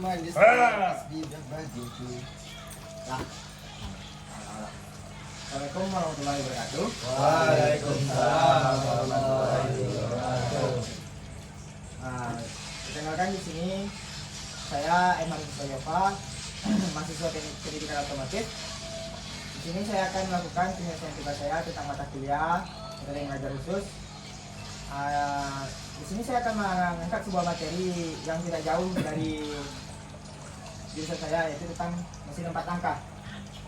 manis di bagiku. Nah, Assalamualaikum warahmatullahi wabarakatuh. Waalaikumsalam warahmatullahi wabarakatuh. Nah, perkenalkan di sini saya Emar Soyofa, mahasiswa Teknik Pendidikan Otomotif. Di sini saya akan melakukan penyelesaian tugas saya tentang mata kuliah materi mengajar khusus. Di sini saya akan mengangkat sebuah materi yang tidak jauh dari jurusan saya, yaitu tentang mesin 4 langkah.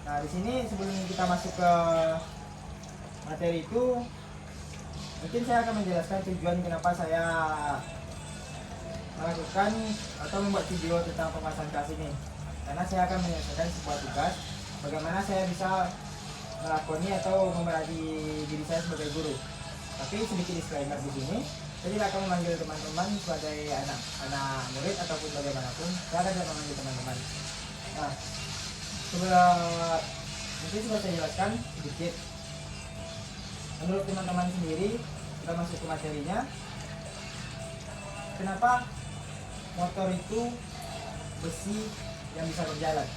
Nah, di sini sebelum kita masuk ke materi itu, mungkin saya akan menjelaskan tujuan kenapa saya melakukan atau membuat video tentang pembahasan kelas ini. Karena saya akan menyelesaikan sebuah tugas, bagaimana saya bisa melakoni atau memerangi diri saya sebagai guru. Tapi sedikit disclaimer di sini, saya tidak akan memanggil teman-teman sebagai anak murid ataupun bagaimanapun. Saya akan tidak memanggil teman-teman. Nah, mungkin sudah saya jelaskan sedikit. Menurut teman-teman sendiri, kita masuk ke materinya. Kenapa motor itu besi yang bisa berjalan?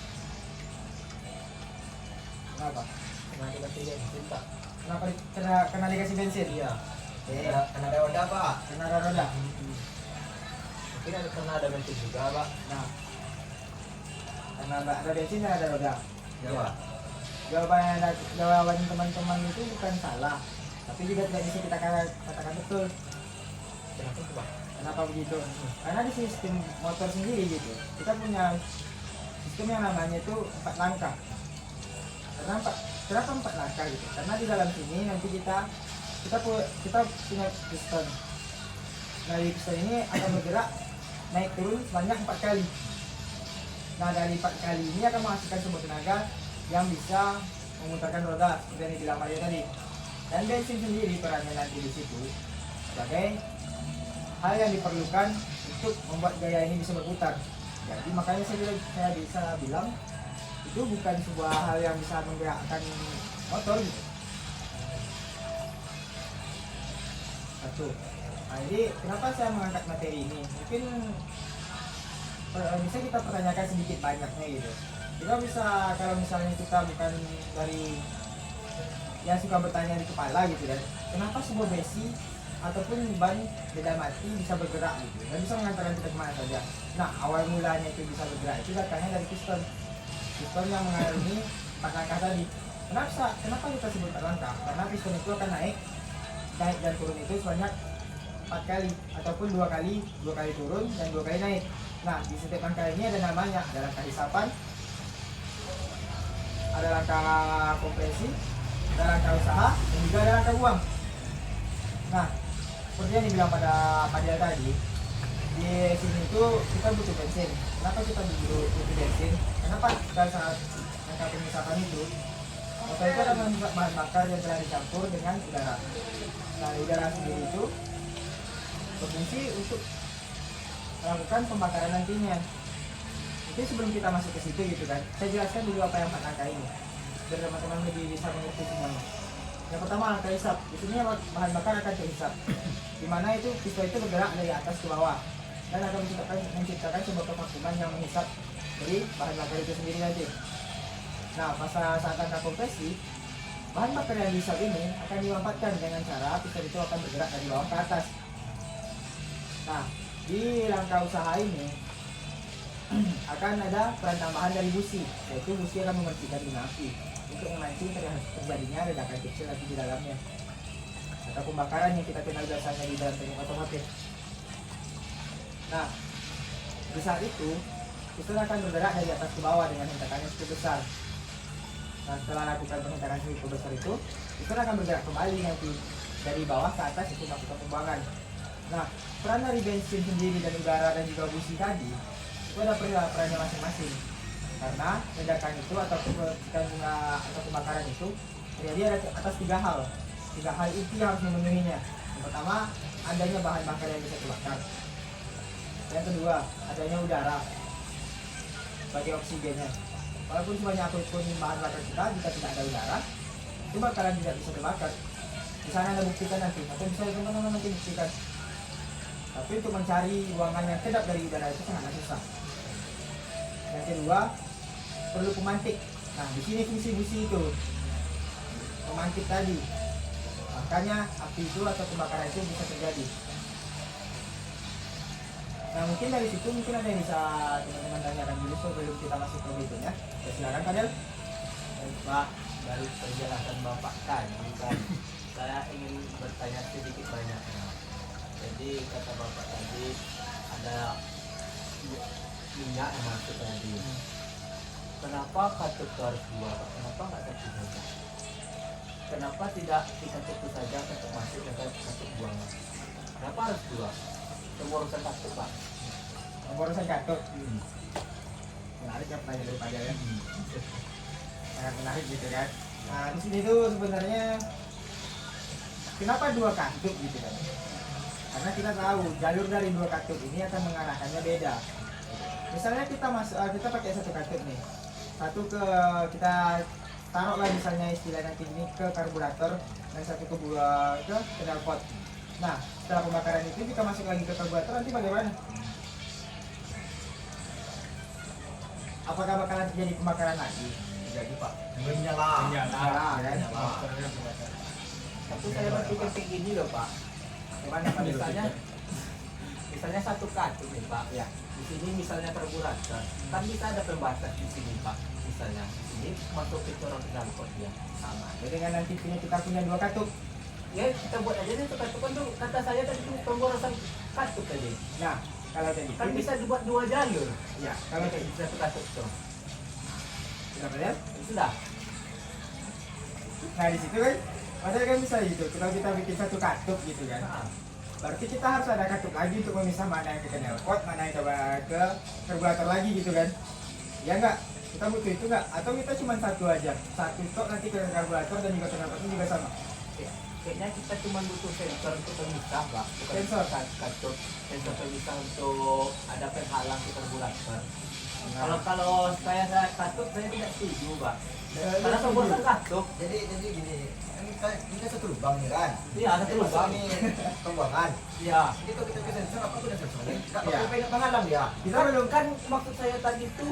Kenapa? Karena dikasih bensin, Pak. Kenapa karena dikasih bensin? Iya. Karena ada roda, Pak. Karena ada roda. Mungkin karena ada bensin juga, Pak. Nah, karena ada bensin dan ada roda. Iya, Pak. Jawaban teman-teman itu bukan salah, tapi juga tidak bisa kita katakan betul. Kenapa itu, Pak? Kenapa begitu? Karena di sistem motor sendiri gitu, kita punya sistem yang namanya itu 4 langkah. Kenapa 4 langkah gitu? Karena di dalam sini nanti kita punya piston. Nah, di piston ini akan bergerak naik turun sebanyak 4 kali. Nah, dari 4 kali ini akan menghasilkan sebuah tenaga yang bisa memutarkan roda seperti yang dibilang Maria tadi. Dan bensin sendiri perannya nanti di situ sebagai hal yang diperlukan untuk membuat gaya ini bisa berputar. Jadi makanya saya bisa bilang itu bukan sebuah hal yang bisa menggerakkan motor gitu. Satu. Nah, jadi kenapa saya mengangkat materi ini? Mungkin bisa kita pertanyakan sedikit banyaknya gitu. Kita bisa, kalau misalnya kita bukan dari yang suka bertanya di kepala gitu kan, kenapa sebuah besi ataupun ban beda mati bisa bergerak gitu dan bisa mengantarkan kita kemana saja. Nah, awal mulanya itu bisa bergerak itu datangnya dari piston yang mengarungi 4 langkah tadi. Kenapa kita sebut 4 langkah? Karena piston itu akan naik dan turun itu sebanyak 4 kali ataupun 2 kali turun dan 2 kali naik. Nah, di setiap langkah ini ada namanya, ada langkah hisapan, ada langkah kompresi, ada langkah usaha, dan juga ada langkah buang. Nah, seperti yang dibilang pada Padilla tadi, di sini itu kita butuh bensin. Kenapa kita butuh bensin? Kenapa pada saat langkah penghisapan itu, motor itu ada bahan bakar yang telah dicampur dengan udara. Nah, udara sendiri itu berfungsi untuk melakukan pembakaran nantinya. Jadi sebelum kita masuk ke situ gitu kan, saya jelaskan dulu apa yang 4 langkah ini biar teman-teman lebih bisa mengerti semuanya. Yang pertama langkah hisap. Di sini bahan bakar akan terhisap, di mana itu piston itu bergerak dari atas ke bawah dan akan menciptakan sebuah kevakuman yang menghisap dari bahan bakar itu sendiri nanti. Nah, saat langkah kompresi, bahan bakar yang dihisap ini akan dimanfaatkan dengan cara piston itu akan bergerak dari bawah ke atas. Nah, di langkah usaha ini akan ada peran tambahan dari busi, yaitu busi akan membersihkan minyak api untuk memancing terjadinya ledakan kecil lagi di dalamnya atau pembakaran yang kita kenal biasanya di dalam teknik otomotif. Nah, di saat itu piston akan bergerak dari atas ke bawah dengan hentakan yang cukup besar. Nah, setelah lakukan penghentakan yang cukup besar itu, piston akan bergerak kembali nanti dari bawah ke atas untuk melakukan pembuangan. Nah, peran dari bensin sendiri dan udara dan juga busi tadi itu ada perannya masing-masing. Karena ledakan itu atau pembakaran itu terjadi atas 3 hal. 3 hal itu yang harus memenuhinya. Yang pertama, adanya bahan bakar yang bisa terbakar. Yang kedua, adanya udara sebagai oksigennya. Walaupun sebanyak apapun bahan bakar kita, jika tidak ada udara, itu bakalan tidak bisa terbakar. Di sana Anda buktikan nanti, atau bisa teman-teman nanti buktikan. Tapi untuk mencari ruangan yang kedap dari udara itu sangat susah. Yang kedua, perlu pemantik. Nah, di sini fungsi-fungsi itu pemantik tadi. Makanya api itu atau kebakaran itu bisa terjadi. Nah, mungkin dari situ mungkin ada yang bisa teman-teman tanyakan dulu sebelum kita masuk ke berikutnya. Ya, silakan Fadel. Pak, dari penjelasan Bapak tadi kan, saya ingin bertanya sedikit banyaknya. Jadi kata Bapak tadi ada minyak yang masuk tadi. Kenapa katup itu harus dua, Pak? Kenapa nggak satu saja? Kenapa tidak kita satu saja katup masuk dan katup buang? Kenapa harus dua? Semua urusan katup, Pak. Urusan katuk. Menarik ya pertanyaan dari Fadel ya. Sangat menarik gitu kan. Nah, di sini tuh sebenarnya kenapa dua katup gitu kan? Karena kita tahu jalur dari dua katup ini akan mengarahkannya beda. Misalnya kita pakai satu katup nih, satu ke kita taruhlah misalnya istilahnya ini ke karburator dan satu ke knalpot. Nah, setelah pembakaran itu kita masuk lagi ke karburator, nanti bagaimana? Apakah bakalan terjadi pembakaran lagi? Jadi Pak, Menyala. Nah, kan? tapi saya berpikir kayak gini loh Pak. Gimana Pak? Misalnya satu katup nih Pak. Ya. Di sini misalnya karburator, kan bisa ada pembatas di sini Pak. Misalnya di sini masuk ke corong knalpot ya sama. Jadi dengan nanti kita punya dua katup. Ya kita buat aja nih katup kan tuh kata saya tadi tuh pemborosan katup tadi. Nah, kalau tadi Kan bisa dibuat dua jalur. ya, kalau tadi Satu katup tuh. sudah lihat? Sudah. Nah, di situ kan padahal kan bisa gitu. Kalau kita bikin satu katup gitu kan. Nah, Berarti kita harus ada katup lagi untuk memisah mana yang ke knalpot, mana yang ke karburator lagi gitu kan. Ya enggak? Kita butuh itu enggak? Atau kita cuma satu aja? Satu tok nanti ke karburator dan juga knalpot juga sama. kayaknya kita cuma butuh sensor untuk pemisah Pak. Bukan Sensor? katup. Sensor pemisah untuk ada penghalang ke karburator. Nah, Kalau saya katup saya tidak setuju Pak. Ya, Karena ya, pembuatan setuju. katup. Jadi gini, ini satu lubang nih kan. Iya ada lubang. Ini pembuangan. Iya. Jadi kalau kita ke sensor apa udah sensornya? Nggak Iya. pakai pengen penghalang ya. kita belum Kan maksud saya tadi itu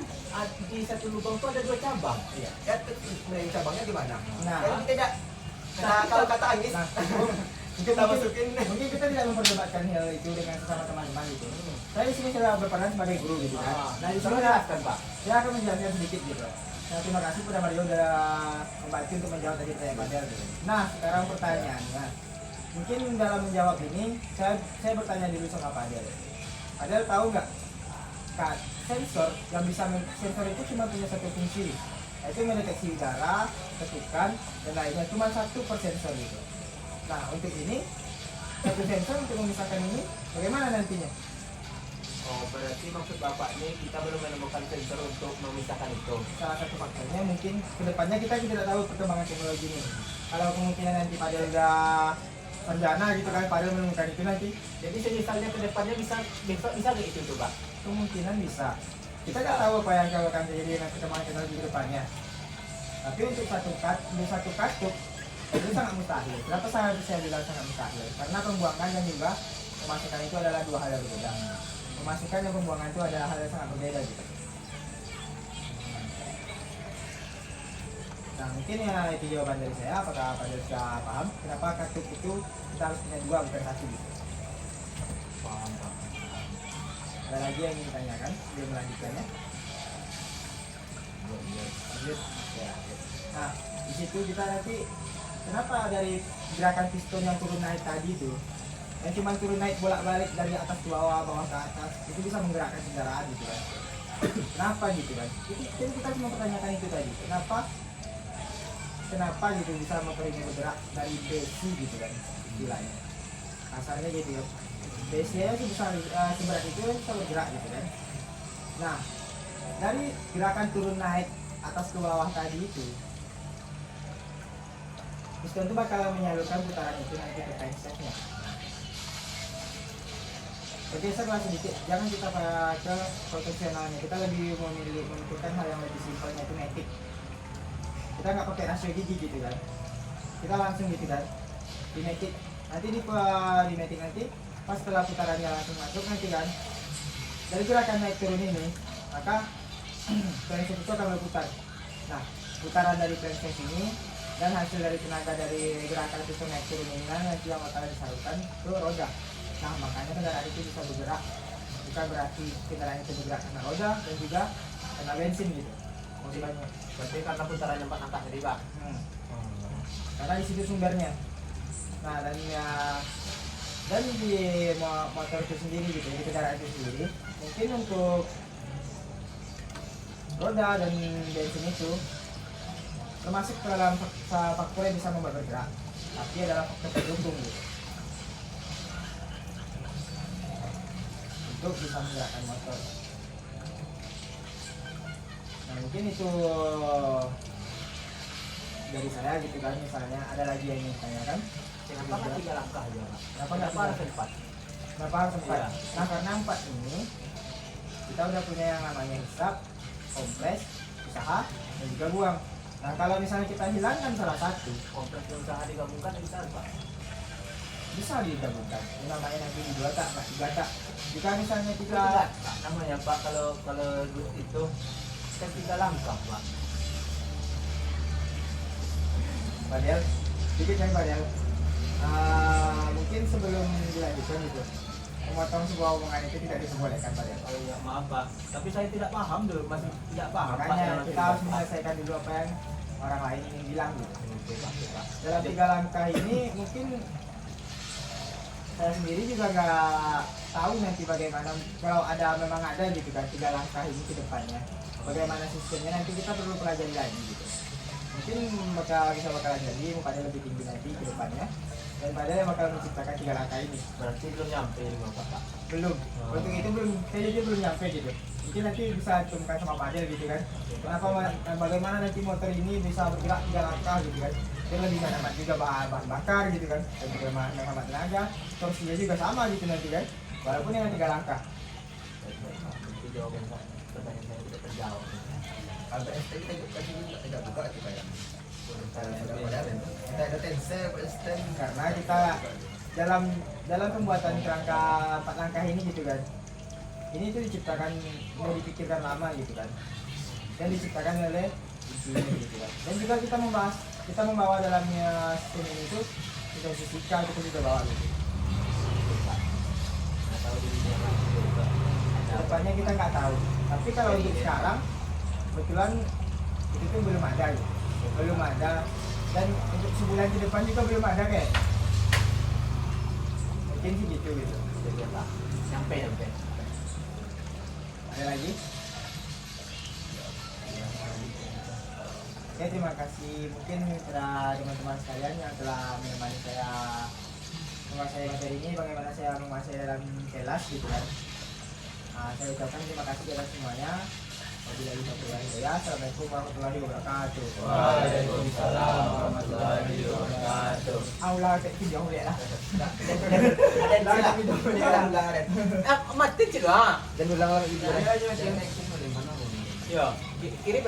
di satu lubang itu ada dua cabang. iya. Ya main cabangnya gimana? Nah. Jadi tidak. Nah, kalau kata Agis, Nah, kita masukin. mungkin kita tidak memperdebatkan hal itu dengan sesama teman-teman gitu. Saya di sini sudah berperan sebagai guru gitu kan. Nah, di sini jelaskan Pak. saya akan menjelaskan sedikit gitu. Nah, terima kasih kepada Mario udah membantu untuk menjawab tadi pertanyaan Fadel gitu. Nah, sekarang pertanyaannya, mungkin dalam menjawab ini saya bertanya dulu sama Fadel. Fadel tahu nggak kan sensor yang bisa sensor itu cuma punya satu fungsi, yaitu mendeteksi udara, ketukan, dan lainnya cuma satu per sensor gitu. Nah, untuk ini satu sensor untuk memisahkan ini bagaimana nantinya? Oh berarti maksud Bapak ini kita belum menemukan sensor untuk memisahkan itu. Salah satu faktornya mungkin kedepannya kita tidak tahu perkembangan teknologi ini. Kalau kemungkinan nanti Fadel udah sarjana gitu kan, Fadel menemukan itu nanti Jadi misalnya ke depannya bisa nggak itu tuh Pak? kemungkinan bisa. Kita nggak tahu apa yang akan terjadi dengan perkembangan teknologi ke depannya. Tapi untuk satu katup itu sangat mustahil. Kenapa saya bilang sangat mustahil? Karena pembuangan dan juga pemasukan itu adalah dua hal yang berbeda. Pemasukan dan pembuangan itu adalah hal yang sangat berbeda gitu. Nah, mungkin ya itu jawaban dari saya. Apakah Fadel sudah paham kenapa katup itu kita harus punya dua bukan satu gitu? Paham Pak. Ada lagi yang ingin ditanyakan sebelum melanjutkannya? Lanjut. Ya. Nah, di situ kita nanti kenapa dari gerakan piston yang turun naik tadi itu, yang cuma turun naik bolak-balik dari atas ke bawah, bawah ke atas, itu bisa menggerakkan kendaraan gitu kan? Kenapa gitu kan? Jadi kita cuma pertanyakan itu tadi. Kenapa gitu bisa motor ini bergerak dari besi gitu kan? Istilahnya. Kasarnya gitu ya. Besi-nya itu bisa seberat itu bisa bergerak gitu kan? Nah, dari gerakan turun naik atas ke bawah tadi itu, piston itu bakal menyalurkan putaran itu nanti ke crankshaftnya. Bergeserlah sedikit, jangan kita ke profesionalnya, kita lebih memikirkan hal yang lebih simpelnya itu matic. Kita nggak pakai rasio gigi gitu kan, kita langsung gitu kan, di matic. Nanti di matic nanti, pas setelah putarannya langsung masuk nanti kan, dari gerakan naik turun ini, maka crankshaft itu akan berputar. Nah, putaran dari crankshaft ini dan hasil dari tenaga dari gerakan piston naik turun ini nanti yang bakal disalurkan ke roda. Nah, makanya kendaraan itu bisa bergerak. Bukan berarti kendaraan itu bergerak karena roda dan juga karena bensin gitu. Maksudnya. Berarti karena putarannya Pak angkat tadi Pak. Karena di situ sumbernya. Nah, dan di motor itu sendiri gitu, di kendaraan itu sendiri, mungkin untuk roda dan bensin itu termasuk ke dalam faktor yang bisa membuat bergerak, tapi adalah faktor pendukung gitu. Untuk bisa menggerakkan motor. Nah, mungkin itu dari saya gitu kan. Misalnya ada lagi yang ingin tanyakan. Kenapa nggak 3 langkah aja Pak? Kenapa harus 4? Kenapa harus 4? Iya. Nah, karena 4 ini kita udah punya yang namanya hisap, kompres, usaha, dan juga buang. Nah, kalau misalnya kita hilangkan salah satu, Kompres dan usaha digabungkan bisa Pak. bisa digabungkan. Ini namanya nanti 2 tak, nggak 3 tak. Jika misalnya kita Tidak, Pak, namanya Pak kalau itu kan 3 langkah Pak. padahal sedikit kan padahal mungkin sebelum dilanjutkan gitu, memotong sebuah omongan itu tidak diperbolehkan padahal. Oh iya, maaf Pak. Tapi saya tidak paham dulu, masih tidak paham Pak. Makanya dalam kita tiga harus langkah. menyelesaikan dulu apa yang orang lain ingin bilang gitu. Oke, Pak. Dalam 3 langkah ini mungkin saya sendiri juga nggak tahu nanti bagaimana kalau memang ada gitu kan 3 langkah ini ke depannya. Bagaimana sistemnya nanti kita perlu pelajari lagi gitu. Mungkin bakal jadi pada lebih tinggi nanti ke depannya daripada yang bakal menciptakan 3 langkah ini. Berarti belum nyampe ini Pak. Belum. Untuk itu belum, kayaknya dia belum nyampe gitu. Mungkin nanti bisa ditemukan sama Pak Adel gitu kan. Kenapa bagaimana nanti motor ini bisa bergerak 3 langkah gitu kan. Dia lebih menghemat juga bahan bakar gitu kan. Dan juga menghemat tenaga. Torsinya juga sama gitu nanti kan. Walaupun yang 3 langkah. Itu jawaban Pak. Pertanyaan saya tidak terjawab. Kalau ST kita juga tidak buka itu kayak. Sudah modern. Kita ada tense, ST Karena kita dalam pembuatan kerangka 4 langkah ini gitu kan. Ini tuh diciptakan, mau dipikirkan lama gitu kan. Dan diciptakan oleh ini gitu kan. Dan juga kita membawa dalamnya sistem ini tuh kita fisika kita juga bawa gitu. Nggak tahu di dunia lain juga. Depannya kita nggak tahu. Tapi kalau untuk sekarang kebetulan itu tuh belum ada gitu. Belum ada. Dan untuk sebulan ke depan juga belum ada kayak. Mungkin sih gitu gitu. Jadi Pak. Nyampe. Ada lagi? Oke, terima kasih mungkin kepada teman-teman sekalian yang telah menemani saya menguasai materi ini, bagaimana saya menguasai dalam kelas gitu kan. Saya ucapkan terima kasih kepada semuanya. Wabillahi taufiq hidayah. Assalamualaikum warahmatullahi wabarakatuh. Waalaikumsalam warahmatullahi wabarakatuh. Allah kayak video boleh lah. Ada video ulang ada. Mati juga. Dan ulang lagi. Yo, kiri